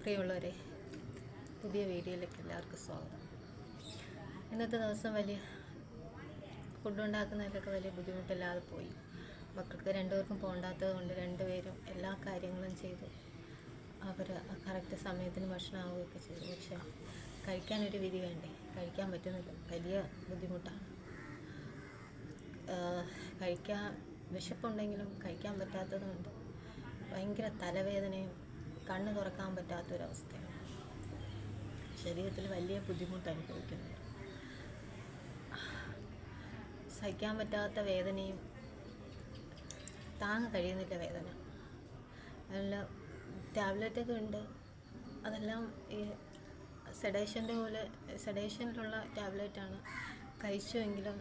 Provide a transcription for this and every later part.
പ്രിയമുള്ളവരെ, പുതിയ വീഡിയോയിലേക്ക് എല്ലാവർക്കും സ്വാഗതം. ഇന്നത്തെ ദിവസം വലിയ ഫുഡ് ഉണ്ടാക്കുന്നതിലൊക്കെ വലിയ ബുദ്ധിമുട്ടില്ലാതെ പോയി. മക്കൾക്ക് രണ്ടുപേർക്കും പോകണ്ടാത്തത് കൊണ്ട് രണ്ടുപേരും എല്ലാ കാര്യങ്ങളും ചെയ്തു. അവർ കറക്റ്റ് സമയത്തിന് ഭക്ഷണമാവുകയൊക്കെ ചെയ്തു. പക്ഷേ കഴിക്കാനൊരു വിധി വേണ്ടേ? കഴിക്കാൻ പറ്റുന്നില്ല. വലിയ ബുദ്ധിമുട്ടാണ്. വിശപ്പുണ്ടെങ്കിലും കഴിക്കാൻ പറ്റാത്തത് കൊണ്ട് ഭയങ്കര തലവേദനയും കണ്ണ് തുറക്കാൻ പറ്റാത്തൊരവസ്ഥയാണ്. ശരീരത്തിൽ വലിയ ബുദ്ധിമുട്ട് അനുഭവിക്കുന്നുണ്ട്. സഹിക്കാൻ പറ്റാത്ത വേദനയും താങ്ങ് കഴിയുന്നില്ല വേദന. അതെല്ലാം ടാബ്ലറ്റൊക്കെ ഉണ്ട്. അതെല്ലാം ഈ സെഡേഷനിലുള്ള ടാബ്ലറ്റാണ്. കഴിച്ചുവെങ്കിലും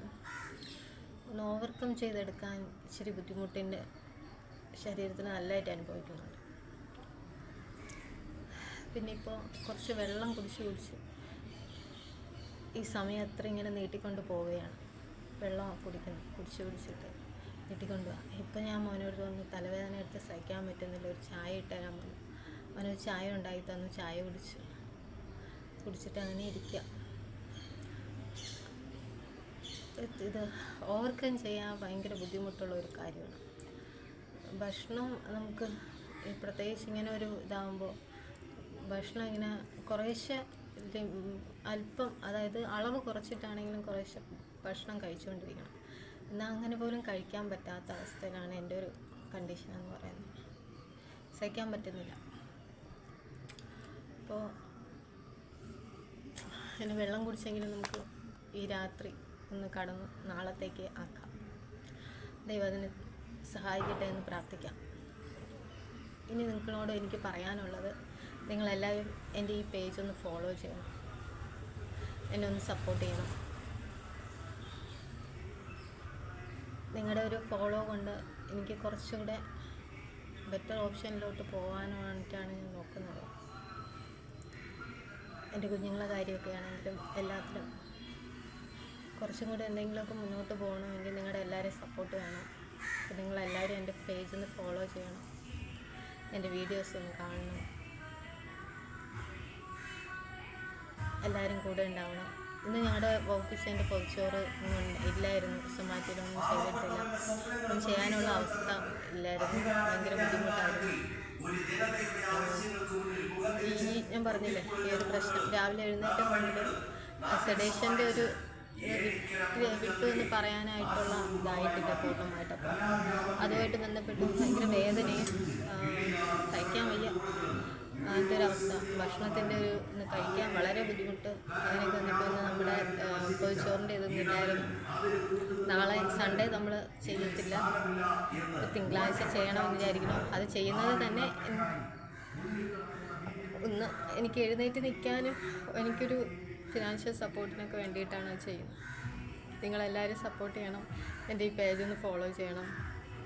ഒന്ന് ഓവർകം ചെയ്തെടുക്കാൻ ഇച്ചിരി ബുദ്ധിമുട്ടിൻ്റെ ശരീരത്തിന് നല്ലതായിട്ട് അനുഭവിക്കുന്നുണ്ട്. പിന്നെ ഇപ്പോൾ കുറച്ച് വെള്ളം കുടിച്ച് ഈ സമയം അത്ര ഇങ്ങനെ നീട്ടിക്കൊണ്ട് പോവുകയാണ്. വെള്ളം കുടിച്ചിട്ട് നീട്ടിക്കൊണ്ട് പോവാം. ഇപ്പം ഞാൻ മോനോട് തോന്നുന്നു, തലവേദന എടുത്ത് സഹിക്കാൻ പറ്റുന്നില്ല, ഒരു ചായ ഇട്ടുതരാൻ പറഞ്ഞു. അവനൊരു ചായ ഉണ്ടാക്കി തന്നു. ചായ കുടിച്ചിട്ട് അങ്ങനെ ഇരിക്കുക. ഇത് ഓവർകം ചെയ്യാൻ ഭയങ്കര ബുദ്ധിമുട്ടുള്ള ഒരു കാര്യമാണ്. ഭക്ഷണം നമുക്ക് പ്രത്യേകിച്ച് ഇങ്ങനെ ഒരു ഇതാകുമ്പോൾ ഭക്ഷണം ഇങ്ങനെ കുറേശ്ശെ അല്പം, അതായത് അളവ് കുറച്ചിട്ടാണെങ്കിലും കുറേശ്ശെ ഭക്ഷണം കഴിച്ചുകൊണ്ടിരിക്കണം. എന്നാൽ അങ്ങനെ പോലും കഴിക്കാൻ പറ്റാത്ത അവസ്ഥയിലാണ് എൻ്റെ ഒരു കണ്ടീഷൻ എന്ന് പറയുന്നത്. സഹിക്കാൻ പറ്റുന്നില്ല. അപ്പോൾ ഇങ്ങനെ വെള്ളം കുടിച്ചെങ്കിലും നമുക്ക് ഈ രാത്രി ഒന്ന് കടന്ന് നാളത്തേക്ക് ആക്കാം. ദൈവം അതിന് സഹായിക്കട്ടെ എന്ന് പ്രാർത്ഥിക്കാം. ഇനി നിങ്ങളോട് എനിക്ക് പറയാനുള്ളത്, നിങ്ങളെല്ലാവരും എൻ്റെ ഈ പേജ് ഒന്ന് ഫോളോ ചെയ്യണം, എന്നെ ഒന്ന് സപ്പോർട്ട് ചെയ്യണം. നിങ്ങളുടെ ഒരു ഫോളോ കൊണ്ട് എനിക്ക് കുറച്ചുകൂടെ ബെറ്റർ ഓപ്ഷനിലോട്ട് പോകാനായിട്ടാണ് ഞാൻ നോക്കുന്നത്. എൻ്റെ കുഞ്ഞുങ്ങളെ കാര്യമൊക്കെ ആണെങ്കിലും എല്ലാത്തിലും കുറച്ചും കൂടെ എന്തെങ്കിലുമൊക്കെ മുന്നോട്ട് പോകണമെങ്കിൽ നിങ്ങളുടെ എല്ലാവരെയും സപ്പോർട്ട് വേണം. അപ്പോൾ നിങ്ങളെല്ലാവരും എൻ്റെ പേജ് ഒന്ന് ഫോളോ ചെയ്യണം, എൻ്റെ വീഡിയോസ് ഒന്ന് കാണണം, എല്ലാവരും കൂടെ ഉണ്ടാവണം. ഇന്ന് ഞങ്ങളുടെ ഓഫീസിൻ്റെ പൊതിച്ചോറ് ഇല്ലായിരുന്നു, സൊമാറ്റോയിലൊന്നും ചെയ്തിട്ടില്ല. അപ്പം ചെയ്യാനുള്ള അവസ്ഥ ഇല്ലായിരുന്നു, ഭയങ്കര ബുദ്ധിമുട്ടായിരുന്നു. ഞാൻ പറഞ്ഞില്ലേ ഈ ഒരു പ്രശ്നം, രാവിലെ എഴുന്നേറ്റ മുന്നിൽ സെഡേഷൻ്റെ ഒരു വിട്ടു എന്ന് പറയാനായിട്ടുള്ള ഇതായിട്ടില്ല പൂർണ്ണമായിട്ടപ്പോൾ. അതുമായിട്ട് ബന്ധപ്പെട്ട് ഭയങ്കര വേദനയും സഹിക്കാൻ വയ്യ അങ്ങനത്തെ ഒരവസ്ഥ. ഭക്ഷണത്തിൻ്റെ ഒന്ന് കഴിക്കാൻ വളരെ ബുദ്ധിമുട്ട്. അങ്ങനെയൊക്കെ വന്നപ്പോൾ ഇന്ന് നമ്മുടെ പൊതിച്ചോറിൻ്റെ ഇതൊന്നും ഇല്ലായിരുന്നു. നാളെ സൺഡേ നമ്മൾ ചെയ്യത്തില്ല, തിങ്കളാഴ്ച ചെയ്യണമെന്ന് വിചാരിക്കണം. അത് ചെയ്യുന്നത് തന്നെ ഒന്ന് എനിക്ക് എഴുന്നേറ്റ് നിൽക്കാനും എനിക്കൊരു ഫിനാൻഷ്യൽ സപ്പോർട്ടിനൊക്കെ വേണ്ടിയിട്ടാണ് ചെയ്യുന്നത്. നിങ്ങളെല്ലാവരും സപ്പോർട്ട് ചെയ്യണം, എൻ്റെ ഈ പേജൊന്ന് ഫോളോ ചെയ്യണം.